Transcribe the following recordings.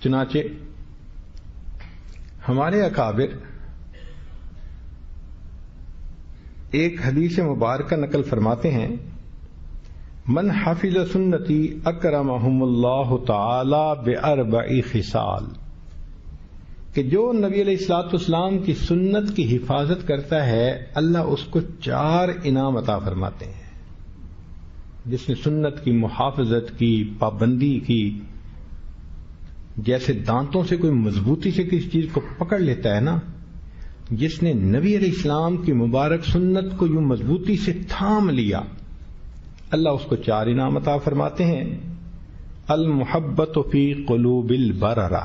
چنانچہ ہمارے اکابر ایک حدیث مبارکہ نقل فرماتے ہیں، من حفظ سنتی اکرمہم اللہ تعالی باربع خصال، کہ جو نبی علیہ الصلوۃ والسلام کی سنت کی حفاظت کرتا ہے اللہ اس کو 4 انعام عطا فرماتے ہیں۔ جس نے سنت کی محافظت کی، پابندی کی، جیسے دانتوں سے کوئی مضبوطی سے کسی چیز کو پکڑ لیتا ہے نا، جس نے نبی علیہ السلام کی مبارک سنت کو یوں مضبوطی سے تھام لیا، اللہ اس کو 4 انعام عطا فرماتے ہیں۔ المحبت فی قلوب البررہ،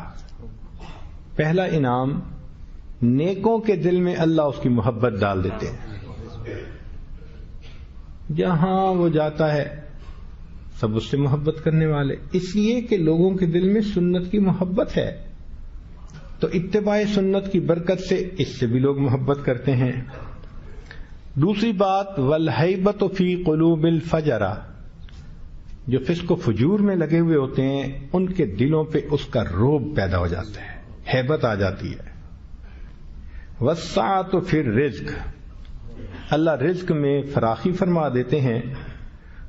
پہلا انعام نیکوں کے دل میں اللہ اس کی محبت ڈال دیتے ہیں۔ جہاں وہ جاتا ہے سب اس سے محبت کرنے والے، اس لیے کہ لوگوں کے دل میں سنت کی محبت ہے، تو اتباع سنت کی برکت سے اس سے بھی لوگ محبت کرتے ہیں۔ دوسری بات، والہیبۃ فی قلوب الفجرہ، جو فسق و فجور میں لگے ہوئے ہوتے ہیں ان کے دلوں پہ اس کا رعب پیدا ہو جاتا ہے، ہیبت آ جاتی ہے۔ والسعۃ فی الرزق، اللہ رزق میں فراخی فرما دیتے ہیں۔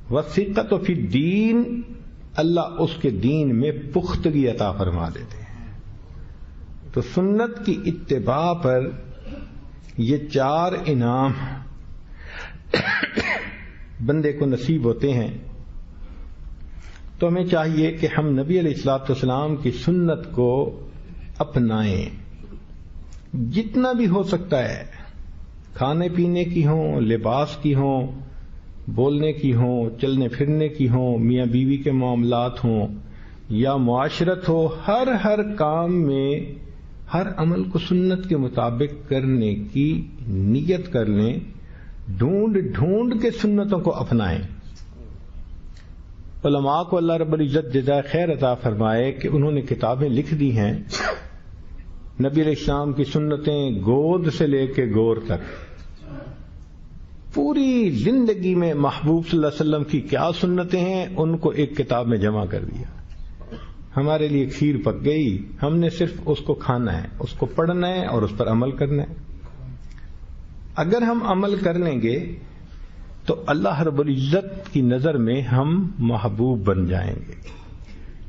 والثقۃ فی الدین، اللہ اس کے دین میں پختگی عطا فرما دیتے ہیں۔ تو سنت کی اتباع پر یہ 4 انعام بندے کو نصیب ہوتے ہیں۔ تو ہمیں چاہیے کہ ہم نبی علیہ الصلوۃ والسلام کی سنت کو اپنائیں، جتنا بھی ہو سکتا ہے، کھانے پینے کی ہوں، لباس کی ہوں، بولنے کی ہوں، چلنے پھرنے کی ہوں، میاں بیوی کے معاملات ہوں یا معاشرت ہو، ہر کام میں ہر عمل کو سنت کے مطابق کرنے کی نیت کر لیں، ڈھونڈ کے سنتوں کو اپنائیں۔ علماء کو اللہ رب العزت جزائے خیر عطا فرمائے کہ انہوں نے کتابیں لکھ دی ہیں، نبی علیہ السلام کی سنتیں گود سے لے کے گور تک، پوری زندگی میں محبوب صلی اللہ علیہ وسلم کی کیا سنتیں ہیں ان کو ایک کتاب میں جمع کر دیا۔ ہمارے لیے کھیر پک گئی، ہم نے صرف اس کو کھانا ہے، اس کو پڑھنا ہے اور اس پر عمل کرنا ہے۔ اگر ہم عمل کر لیں گے تو اللہ رب العزت کی نظر میں ہم محبوب بن جائیں گے۔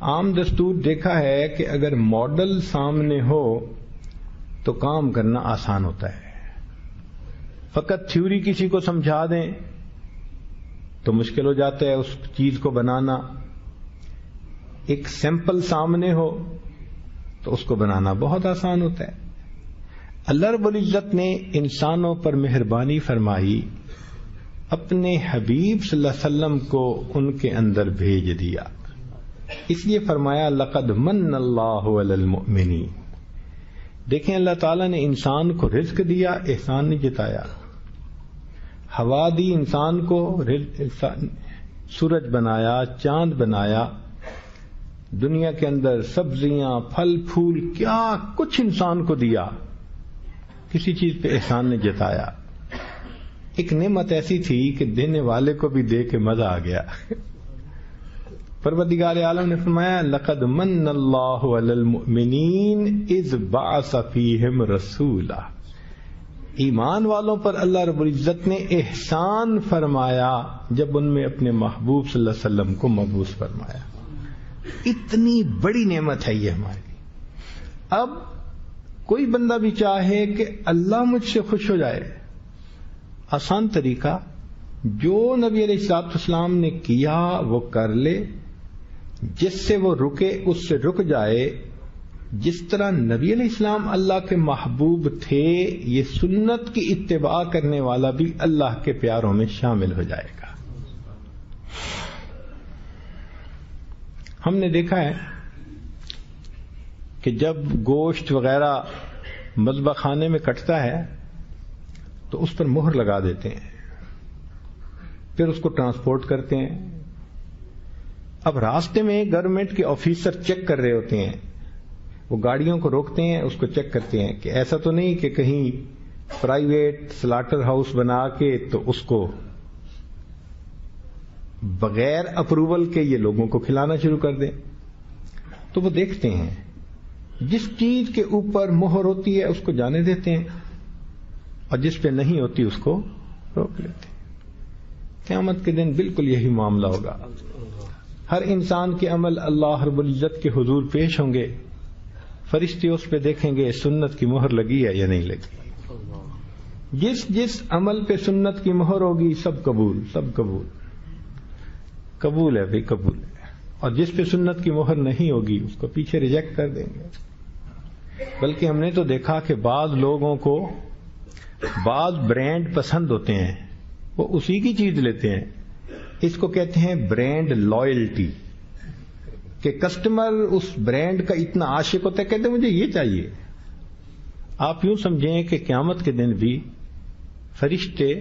عام دستور دیکھا ہے کہ اگر ماڈل سامنے ہو تو کام کرنا آسان ہوتا ہے، فقط تھیوری کسی کو سمجھا دیں تو مشکل ہو جاتا ہے اس چیز کو بنانا۔ ایک سیمپل سامنے ہو تو اس کو بنانا بہت آسان ہوتا ہے۔ اللہ رب العزت نے انسانوں پر مہربانی فرمائی، اپنے حبیب صلی اللہ علیہ وسلم کو ان کے اندر بھیج دیا، اس لیے فرمایا لقد من اللہ علی المؤمنین۔ دیکھیں اللہ تعالیٰ نے انسان کو رزق دیا، احسان نہیں جتایا، ہوا دی انسان کو، سورج بنایا، چاند بنایا، دنیا کے اندر سبزیاں، پھل پھول، کیا کچھ انسان کو دیا، کسی چیز پہ احسان نے جتایا۔ ایک نعمت ایسی تھی کہ دینے والے کو بھی دے کے مزہ آ گیا۔ پروردگار عالم نے فرمایا لقد من اللہ علی المؤمنین اذ بعث فیہم رسولا، ایمان والوں پر اللہ رب العزت نے احسان فرمایا جب ان میں اپنے محبوب صلی اللہ علیہ وسلم کو مبعوث فرمایا۔ اتنی بڑی نعمت ہے یہ ہمارے لیے۔ اب کوئی بندہ بھی چاہے کہ اللہ مجھ سے خوش ہو جائے، آسان طریقہ، جو نبی علیہ الصلوۃ والسلام نے کیا وہ کر لے، جس سے وہ رکے اس سے رک جائے۔ جس طرح نبی علیہ السلام اللہ کے محبوب تھے، یہ سنت کی اتباع کرنے والا بھی اللہ کے پیاروں میں شامل ہو جائے گا۔ ہم نے دیکھا ہے کہ جب گوشت وغیرہ مذبح خانے میں کٹتا ہے تو اس پر مہر لگا دیتے ہیں، پھر اس کو ٹرانسپورٹ کرتے ہیں۔ اب راستے میں گورنمنٹ کے آفیسر چیک کر رہے ہوتے ہیں، وہ گاڑیوں کو روکتے ہیں، اس کو چیک کرتے ہیں کہ ایسا تو نہیں کہ کہیں پرائیویٹ سلاٹر ہاؤس بنا کے تو اس کو بغیر اپروول کے یہ لوگوں کو کھلانا شروع کر دیں۔ تو وہ دیکھتے ہیں جس چیز کے اوپر مہر ہوتی ہے اس کو جانے دیتے ہیں اور جس پہ نہیں ہوتی اس کو روک لیتے ہیں. قیامت کے دن بالکل یہی معاملہ ہوگا. ہر انسان کے عمل اللہ رب العزت کے حضور پیش ہوں گے. فرشتے اس پہ دیکھیں گے سنت کی مہر لگی ہے یا نہیں لگی. جس عمل پہ سنت کی مہر ہوگی سب قبول، سب قبول، قبول ہے بھائی قبول ہے. اور جس پہ سنت کی مہر نہیں ہوگی اس کو پیچھے ریجیکٹ کر دیں گے. بلکہ ہم نے تو دیکھا کہ بعض لوگوں کو بعض برانڈ پسند ہوتے ہیں، وہ اسی کی چیز لیتے ہیں. اس کو کہتے ہیں برانڈ لائلٹی، کہ کسٹمر اس برانڈ کا اتنا عاشق ہوتا ہے، کہتے ہیں مجھے یہ چاہیے. آپ یوں سمجھیں کہ قیامت کے دن بھی فرشتے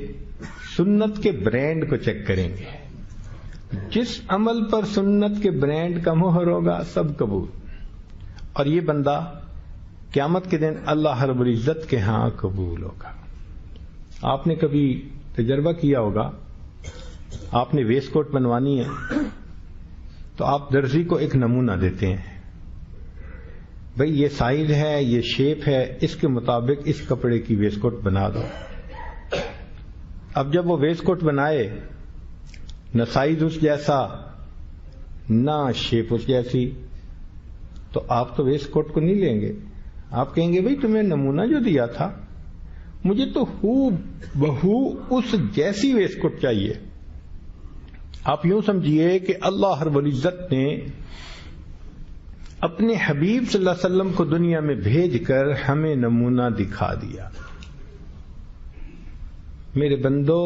سنت کے برانڈ کو چیک کریں گے. جس عمل پر سنت کے برانڈ کا مہر ہوگا سب قبول. اور یہ بندہ قیامت کے دن اللہ رب العزت کے ہاں قبول ہوگا. آپ نے کبھی تجربہ کیا ہوگا، آپ نے ویسٹ کوٹ بنوانی ہے تو آپ درزی کو ایک نمونہ دیتے ہیں، بھئی یہ سائز ہے، یہ شیپ ہے، اس کے مطابق اس کپڑے کی ویسٹ کوٹ بنا دو. اب جب وہ ویسٹ کوٹ بنائے، نہ سائز اس جیسا نہ شیپ اس جیسی، تو آپ تو ویسٹ کوٹ کو نہیں لیں گے. آپ کہیں گے بھئی تمہیں نمونہ جو دیا تھا مجھے تو ہو بہو اس جیسی ویسٹ کوٹ چاہیے. آپ یوں سمجھیے کہ اللہ رب العزت نے اپنے حبیب صلی اللہ علیہ وسلم کو دنیا میں بھیج کر ہمیں نمونہ دکھا دیا. میرے بندو،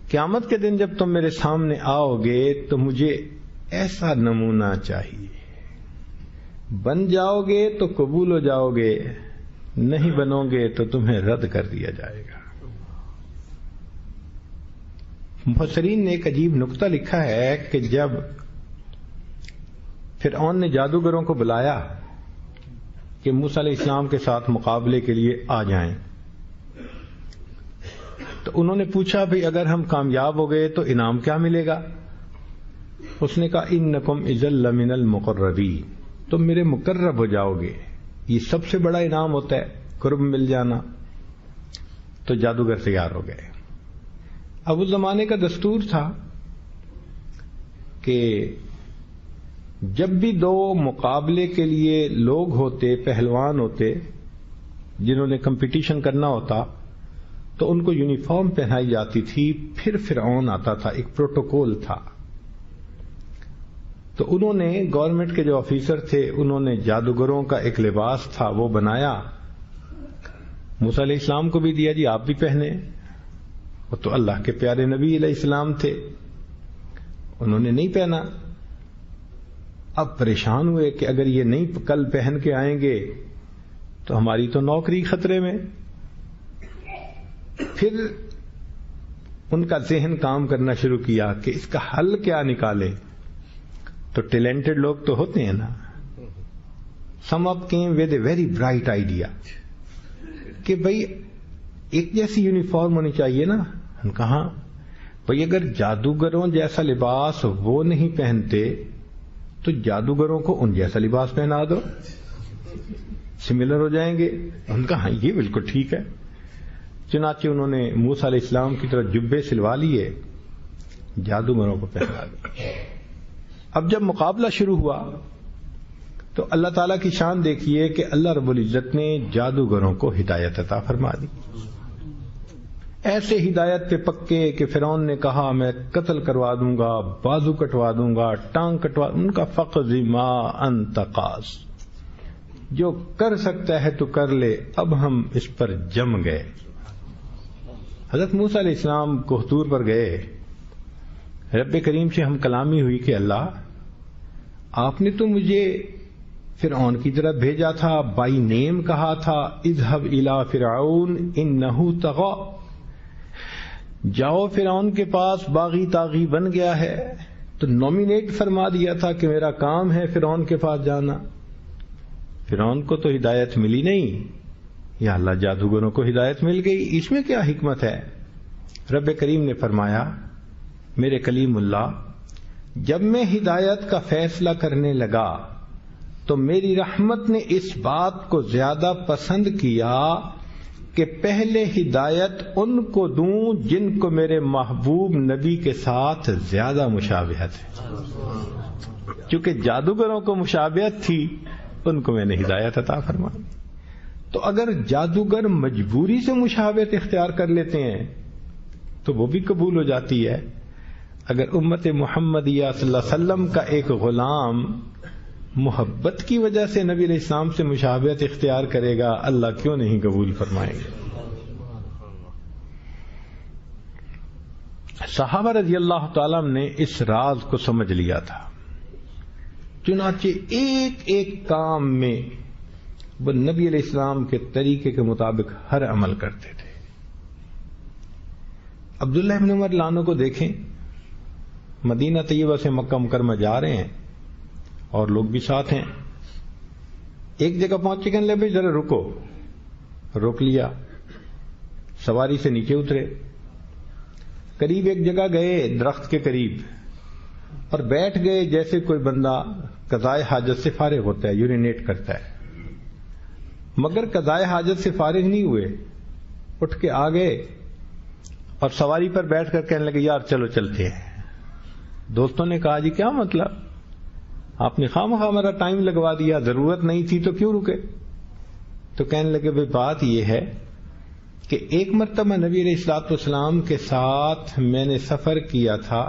قیامت کے دن جب تم میرے سامنے آؤ گے تو مجھے ایسا نمونہ چاہیے. بن جاؤ گے تو قبول ہو جاؤ گے، نہیں بنو گے تو تمہیں رد کر دیا جائے گا. مفسرین نے ایک عجیب نقطہ لکھا ہے کہ جب فرعون نے جادوگروں کو بلایا کہ موسیٰ علیہ السلام کے ساتھ مقابلے کے لیے آ جائیں، تو انہوں نے پوچھا بھئی اگر ہم کامیاب ہو گئے تو انعام کیا ملے گا؟ اس نے کہا انکم اذا لمن المقربین، تم میرے مقرب ہو جاؤ گے، یہ سب سے بڑا انعام ہوتا ہے قرب مل جانا. تو جادوگر تیار ہو گئے. اب اس زمانے کا دستور تھا کہ جب بھی دو مقابلے کے لیے لوگ ہوتے، پہلوان ہوتے جنہوں نے کمپٹیشن کرنا ہوتا، تو ان کو یونیفارم پہنائی جاتی تھی. پھر فرعون آتا تھا، ایک پروٹوکول تھا. تو انہوں نے گورنمنٹ کے جو آفیسر تھے انہوں نے جادوگروں کا ایک لباس تھا وہ بنایا، موسیٰ علیہ السلام کو بھی دیا، جی آپ بھی پہنے. وہ تو اللہ کے پیارے نبی علیہ السلام تھے، انہوں نے نہیں پہنا. اب پریشان ہوئے کہ اگر یہ نہیں کل پہن کے آئیں گے تو ہماری تو نوکری خطرے میں. پھر ان کا ذہن کام کرنا شروع کیا کہ اس کا حل کیا نکالے. تو ٹیلنٹڈ لوگ تو ہوتے ہیں نا. Some up came with a very bright idea کہ بھئی ایک جیسی یونیفارم ہونی چاہیے نا. ہم کہاں بھئی اگر جادوگروں جیسا لباس وہ نہیں پہنتے تو جادوگروں کو ان جیسا لباس پہنا دو، سملر ہو جائیں گے. ہم کہا یہ بالکل ٹھیک ہے. چنانچہ انہوں نے موسیٰ علیہ السلام کی طرح جبے سلوا لیے، جادوگروں کو پہنا دیا. اب جب مقابلہ شروع ہوا تو اللہ تعالیٰ کی شان دیکھیے کہ اللہ رب العزت نے جادوگروں کو ہدایت عطا فرما دی. ایسے ہدایت پہ پکے کہ فرعون نے کہا میں قتل کروا دوں گا، بازو کٹوا دوں گا، ٹانگ کٹوا، ان کا فقض ما انت قاض، جو کر سکتا ہے تو کر لے، اب ہم اس پر جم گئے. حضرت موسیٰ علیہ السلام کوہتور پر گئے، رب کریم سے ہم کلامی ہوئی کہ اللہ آپ نے تو مجھے فرعون کی طرف بھیجا تھا، بائی نیم کہا تھا اذهب الى فرعون انه طغى، جاؤ فرعون کے پاس، باغی طاغی بن گیا ہے. تو نومینیٹ فرما دیا تھا کہ میرا کام ہے فرعون کے پاس جانا. فرعون کو تو ہدایت ملی نہیں، یا اللہ جادوگروں کو ہدایت مل گئی. اس میں کیا حکمت ہے؟ رب کریم نے فرمایا میرے کلیم اللہ جب میں ہدایت کا فیصلہ کرنے لگا تو میری رحمت نے اس بات کو زیادہ پسند کیا کہ پہلے ہدایت ان کو دوں جن کو میرے محبوب نبی کے ساتھ زیادہ مشابہت ہے. چونکہ جادوگروں کو مشابہت تھی ان کو میں نے ہدایت عطا فرمائی. تو اگر جادوگر مجبوری سے مشابہت اختیار کر لیتے ہیں تو وہ بھی قبول ہو جاتی ہے. اگر امت محمدیہ صلی اللہ علیہ وسلم کا ایک غلام محبت کی وجہ سے نبی علیہ السلام سے مشابہت اختیار کرے گا، اللہ کیوں نہیں قبول فرمائیں گے؟ صحابہ رضی اللہ تعالیٰ نے اس راز کو سمجھ لیا تھا، چنانچہ ایک ایک کام میں وہ نبی علیہ السلام کے طریقے کے مطابق ہر عمل کرتے تھے. عبداللہ ابن عمر لانوں کو دیکھیں، مدینہ طیبہ سے مکہ مکرمہ جا رہے ہیں اور لوگ بھی ساتھ ہیں. ایک جگہ پہنچ کے کہنے لگے بھائی ذرا رکو، روک لیا، سواری سے نیچے اترے، قریب ایک جگہ گئے درخت کے قریب اور بیٹھ گئے جیسے کوئی بندہ قضائے حاجت سے فارغ ہوتا ہے، یورینیٹ کرتا ہے. مگر قضائے حاجت سے فارغ نہیں ہوئے، اٹھ کے آ گئے اور سواری پر بیٹھ کر کہنے لگے یار چلو چلتے ہیں. دوستوں نے کہا جی کیا مطلب، آپ نے خواہ ہمارا ٹائم لگوا دیا، ضرورت نہیں تھی تو کیوں رکے؟ تو کہنے لگے بھائی بات یہ ہے کہ ایک مرتبہ نبی علیہ الصلوۃ والسلام کے ساتھ میں نے سفر کیا تھا،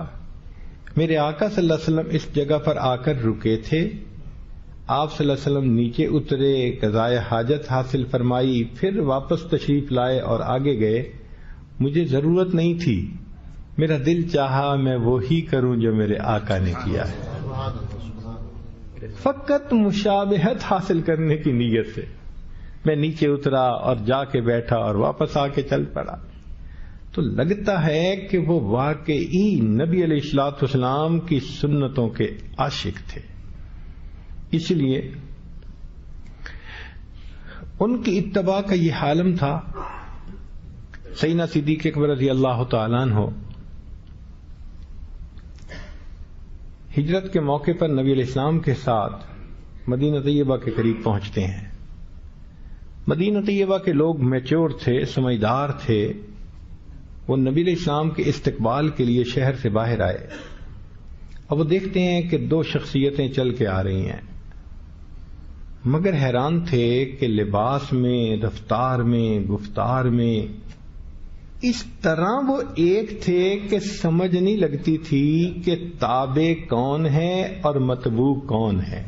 میرے آقا صلی اللہ علیہ وسلم اس جگہ پر آ کر رکے تھے، آپ صلی اللہ علیہ وسلم نیچے اترے، قضائے حاجت حاصل فرمائی، پھر واپس تشریف لائے اور آگے گئے. مجھے ضرورت نہیں تھی، میرا دل چاہا میں وہی کروں جو میرے آقا نے کیا ہے. فقط مشابہت حاصل کرنے کی نیت سے میں نیچے اترا اور جا کے بیٹھا اور واپس آ کے چل پڑا. تو لگتا ہے کہ وہ واقعی نبی علیہ الصلوۃ والسلام کی سنتوں کے عاشق تھے. اس لیے ان کی اتباع کا یہ عالم تھا. سیدنا صدیق اکبر رضی اللہ تعالیٰ عنہ ہجرت کے موقع پر نبی علیہ السلام کے ساتھ مدینہ طیبہ کے قریب پہنچتے ہیں. مدینہ طیبہ کے لوگ میچور تھے، سمجھدار تھے. وہ نبی علیہ السلام کے استقبال کے لیے شہر سے باہر آئے اور وہ دیکھتے ہیں کہ دو شخصیتیں چل کے آ رہی ہیں، مگر حیران تھے کہ لباس میں، رفتار میں، گفتار میں اس طرح وہ ایک تھے کہ سمجھ نہیں لگتی تھی کہ تابع کون ہے اور متبوع کون ہے.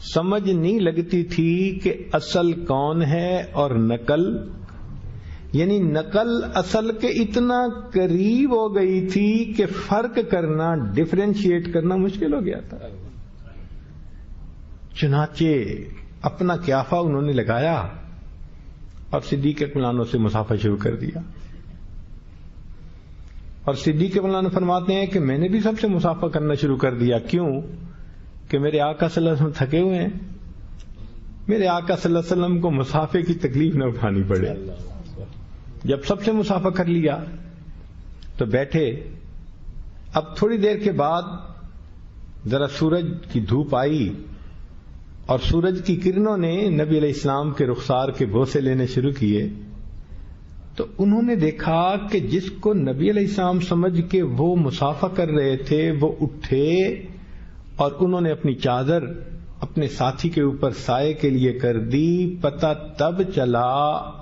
سمجھ نہیں لگتی تھی کہ اصل کون ہے اور نقل، یعنی نقل اصل کے اتنا قریب ہو گئی تھی کہ فرق کرنا، ڈفرینشیٹ کرنا مشکل ہو گیا تھا. چنانچہ اپنا قیافہ انہوں نے لگایا اور صدیق اکبر سے مسافہ شروع کر دیا. اور صدیق اکبر فرماتے ہیں کہ میں نے بھی سب سے مسافہ کرنا شروع کر دیا. کیوں؟ کہ میرے آقا صلی اللہ علیہ وسلم تھکے ہوئے ہیں، میرے آقا صلی اللہ علیہ وسلم کو مسافے کی تکلیف نہ اٹھانی پڑے. جب سب سے مسافہ کر لیا تو بیٹھے. اب تھوڑی دیر کے بعد ذرا سورج کی دھوپ آئی اور سورج کی کرنوں نے نبی علیہ السلام کے رخسار کے بوسے لینے شروع کیے. تو انہوں نے دیکھا کہ جس کو نبی علیہ السلام سمجھ کے وہ مسافہ کر رہے تھے وہ اٹھے اور انہوں نے اپنی چادر اپنے ساتھی کے اوپر سائے کے لیے کر دی. پتہ تب چلا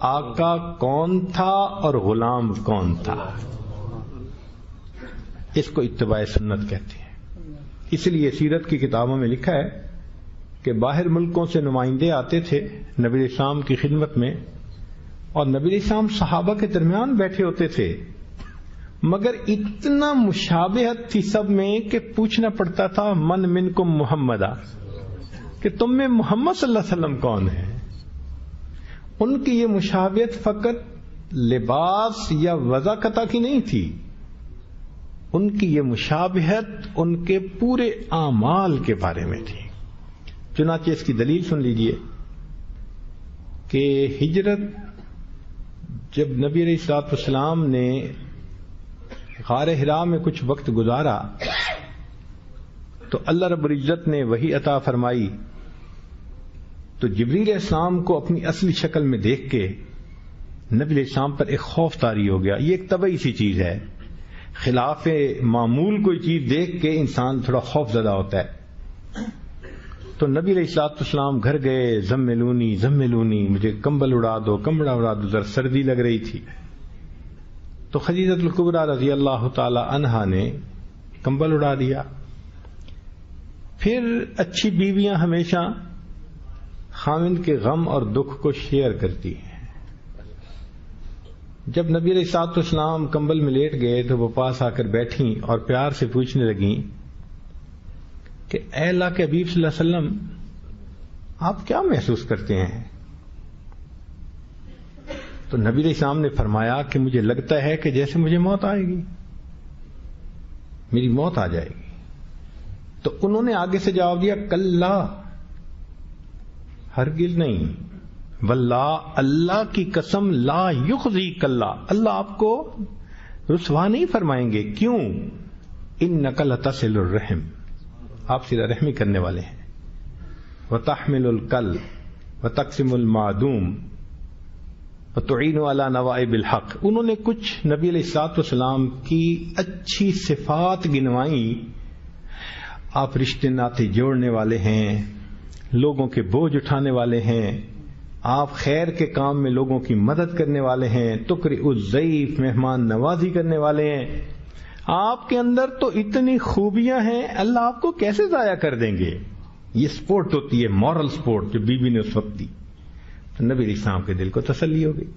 آقا کون تھا اور غلام کون تھا. اس کو اتباع سنت کہتے ہیں. اس لیے سیرت کی کتابوں میں لکھا ہے کہ باہر ملکوں سے نمائندے آتے تھے نبی علیہ السلام کی خدمت میں اور نبی علیہ السلام صحابہ کے درمیان بیٹھے ہوتے تھے، مگر اتنا مشابہت تھی سب میں کہ پوچھنا پڑتا تھا من منکم محمدا، کہ تم میں محمد صلی اللہ علیہ وسلم کون ہے. ان کی یہ مشابہت فقط لباس یا وضاقتہ کی نہیں تھی، ان کی یہ مشابہت ان کے پورے اعمال کے بارے میں تھی. چنانچہ اس کی دلیل سن لیجئے کہ ہجرت جب نبی علیہ الصلوۃ والسلام نے غار حرا میں کچھ وقت گزارا تو اللہ رب العزت نے وحی عطا فرمائی تو جبریل علیہ السلام کو اپنی اصلی شکل میں دیکھ کے نبی علیہ السلام پر ایک خوف طاری ہو گیا. یہ ایک طبعی سی چیز ہے، خلاف معمول کوئی چیز دیکھ کے انسان تھوڑا خوف زدہ ہوتا ہے. تو نبی علیہ الصلوۃ والسلام گھر گئے، زملونی زملونی، مجھے کمبل اڑا دو، کمبل اڑا دو، ذرا سردی لگ رہی تھی. تو خدیجہ الکبریٰ رضی اللہ تعالی عنہا نے کمبل اڑا دیا. پھر اچھی بیویاں ہمیشہ خاوند کے غم اور دکھ کو شیئر کرتی ہیں. جب نبی علیہ الصلوۃ والسلام کمبل میں لیٹ گئے تو وہ پاس آ کر بیٹھیں اور پیار سے پوچھنے لگیں کہ اے اللہ کے حبیب صلی اللہ علیہ وسلم، آپ کیا محسوس کرتے ہیں؟ تو نبی علیہ السلام نے فرمایا کہ مجھے لگتا ہے کہ جیسے مجھے موت آئے گی، میری موت آ جائے گی. تو انہوں نے آگے سے جواب دیا کلا، ہرگز نہیں، واللہ، اللہ کی قسم، لا یخزیک اللہ، اللہ آپ کو رسوا نہیں فرمائیں گے. کیوں؟ انک لتصل الرحم، آپ صلہ رحمی کرنے والے ہیں. وتحمل الکل وتقسم المعدوم وتعین علی نوائب الحق. انہوں نے کچھ نبی علیہ الصلوۃ والسلام کی اچھی صفات گنوائیں. آپ رشتے ناطے جوڑنے والے ہیں، لوگوں کے بوجھ اٹھانے والے ہیں، آپ خیر کے کام میں لوگوں کی مدد کرنے والے ہیں، تقرئ الضیف، مہمان نوازی کرنے والے ہیں. آپ کے اندر تو اتنی خوبیاں ہیں، اللہ آپ کو کیسے ضائع کر دیں گے؟ یہ سپورٹ ہوتی ہے، مورل سپورٹ جو بی بی نے اس وقت دی. تو نبی علیہ السلام کے دل کو تسلی ہو گئی.